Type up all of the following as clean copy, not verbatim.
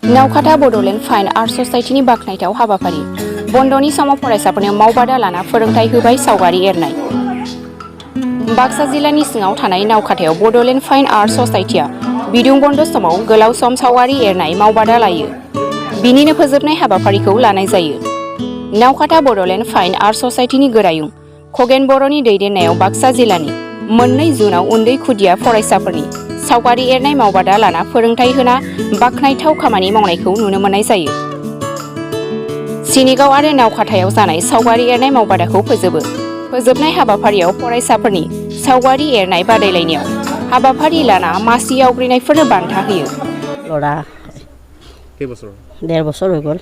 नावखाथा Bodoland fine art ससाइटिनि बाख्नायथाव हाबाफारि बन्दनि समाव फरायसाफोरनो मावबादा लाना फोरोंथाय होबाय सावगारि एरनाय। बाक्सा जिल्लानि सिङाव थानाय नावखाथायाव बड'लेण्ड फाइन आर्ट ससाइटिया बिदुं बन्द समाव गोलाव सम सावगारि एरनाय मावबादा लायो। बिनिनो फोजोबनाय हाबाफारिखौ लानाय जायो। नावखाथा बड'लेण्ड फाइन आर्ट ससाइटिनि गोरायुं खगेन बर'नि दैदेननायाव बाक्सा जिल्लानि 2 जुनाव उन्दै खुदिया फरायसाफोरनि सावगारि एरनाय मावबादा लाना फोरोंथाय होना बाख्नायथाव खामानि मावनायखौ नुनो मोननाय जायो। सिनिगाव आरो नावखाथायाव जानाय सावगारि एरनाय मावबादाखौ फोजोबनाय हाबाफारियाव फरायसाफोरनि सावगारि एरनाय बादायलायनायाव हाबाफारि लाना मासि आवग्रिनायफोरनो बान्था होयो। लड़ा डेढ़ बছৰ হৈ গ'ল।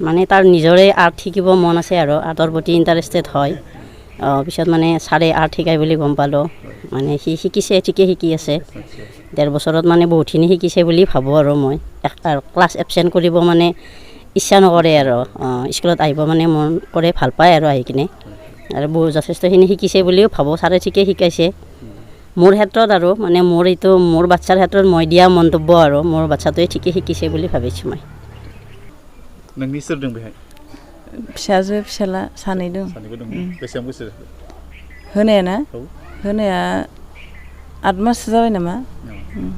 মানে তাৰ নিজৰে আৰ্ট শিকিব মন আছে আৰু আৰ্টৰ প্ৰতি ইণ্টাৰেষ্টেড হয়। পিছত মানে ছাৰে আৰ্ট শিকাই বুলি গম পালোঁ। মানে সি শিকিছে, ঠিকে শিকি আছে। 1.5 বছৰত মানে বহুতখিনি শিকিছে বুলি ভাবোঁ আৰু মই ক্লাছ এবচেণ্ট কৰিব মানে ইচ্ছা নকৰে আৰু স্কুলত আহিব মানে মন কৰে, ভাল পায় আৰু আহি কিনে আৰু যথেষ্টখিনি শিকিছে বুলিও ভাবোঁ। ছাৰে ঠিকে শিকাইছে মোৰ ক্ষেত্ৰত আৰু মানে মোৰ বাচ্চাৰ ক্ষেত্ৰত মই দিয়া মন্তব্য আৰু মোৰ বাচ্চাটোৱে ঠিকে শিকিছে বুলি ভাবিছোঁ মই। नोंनि सोर दं बेहाय? फिसाजो फिसाला सानै दं। बेसेबां बोसोर होनाया ना? होनाया 8 माससो जाबाय नामा?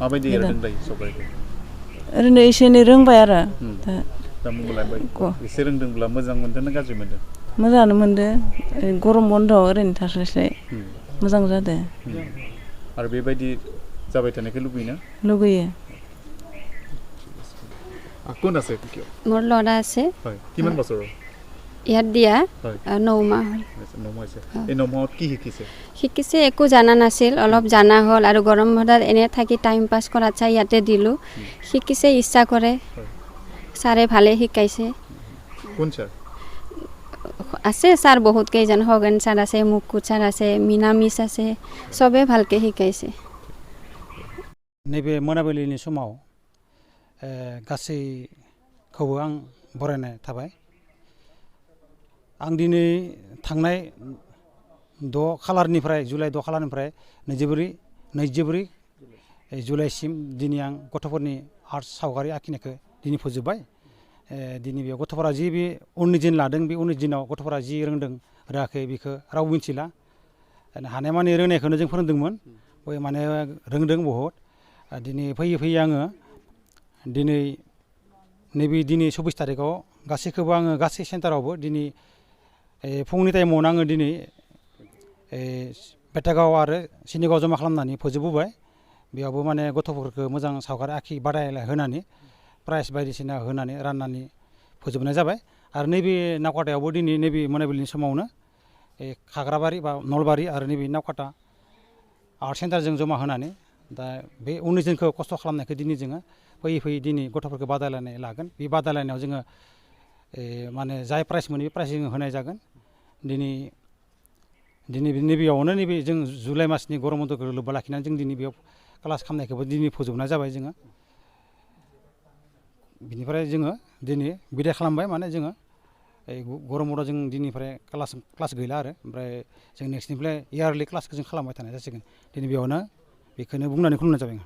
माबायदि एरदों दायो सावगारिखौ? ओरैनो एसे एनै रोंबाय आरो दा मुलायबाय एसे रोंदोंब्ला मोजां मोनदों ना गाज्रि मोनदों? मोजाङानो मोनदो। गरम बन्द'आव ओरैनो थास्लायस्लाय मोजां जादों। आरो बेबायदि जाबाय थानायखौ लुबैयो? लुगैयो। কোন আছে? মোৰ ল'ৰা আছে। হয়, কিমান বছৰৰ? ইয়াত দিয়া 9 মাহ। 9 মাহ আছে। এই 9 মাহত কি শিকিছে? শিকিছে, একো জানা নাছিল, অলপ জানা হ'ল আৰু গৰম বন্ধত এনে থাকি টাইম পাছ কৰাত চাই ইয়াতে দিলোঁ। শিকিছে, ইচ্ছা কৰে। ছাৰে ভালে শিকাইছে। কোন ছাৰ? আছে ছাৰ বহুত কেইজন, খগেন ছাৰ আছে, মুকুট ছাৰ আছে, মিনা মিছ আছে, চবে ভালকৈ শিকাইছে। नैबे मोनाबिलिनि समाव गासैखौबो आं बरायनाय थाबाय। आं दिनै थांनाय 6 खालारनिफ्राय जुलाइ 6 खालारनिफ्राय 24 जुलाइसिम दिनै आं गथ'फोरनि आर्ट सावगारि आखिनायखौ दिनै फोजोबबाय। दिनै बेयाव गथ'फोरा जि बे 19 दिन लादों, बे 19 दिनाव गथ'फोरा जि रोंदों रोङाखै बेखौ रावबो मिथिला। हानायमानि रोंनायखौनो जों फोरोंदोंमोन, माने रोंदों बहुद। दिनै फैयै आङो नैबे 24 तारिखआव गासैखौबो आङो गासै सेन्टारावबो दिनै फुंनि टाइमावनो आङो दिनै बेटागाव आरो सिनिगाव जमा खालामनानै फोजोबबोबाय। बेयावबो माने गथ'फोरखौ मोजां सावगारि आखि बादायलाय होनानै प्राइज बायदिसिना होनानै राननानै फोजोबनाय जाबाय। आरो नैबे नावखाथायावबो दिनै नैबे मोनाबिलिनि समावनो खाग्राबारि बा नलबारि आरो नैबे नावखाथा आर्ट सेन्टारजों जमा होनानै दा बे 19 दिनखौ खस्थ' खालामनायखौ दिनै जोङो फैयै दिनै गथ'फोरखौ बादायलायनाय लागोन। बे बादायलायनायाव जोङो माने जाय प्राइज मोनो बे प्राइज जोङो होनाय जागोन। दिनै नैबेयावनो नैबे जों जुलाइ मासनि गरम बन्द'खौ लोब्बा लाखिनानै जों दिनै बेयाव क्लास खालामनायखौबो दिनै फोजोबनाय जाबाय जोङो। बिनिफ्राय जोङो दिनै बिदाय खालामबाय, माने जोङो गरम बन्द'आव जों दिनैनिफ्राय क्लास गैला आरो ओमफ्राय जों नेक्स्टनिफ्राय इयारलि क्लासखौ जों खालामबाय थानाय जासिगोन। दिनै बेयावनो बेखौनो बुंनानै खुलुमनाय जाबाय।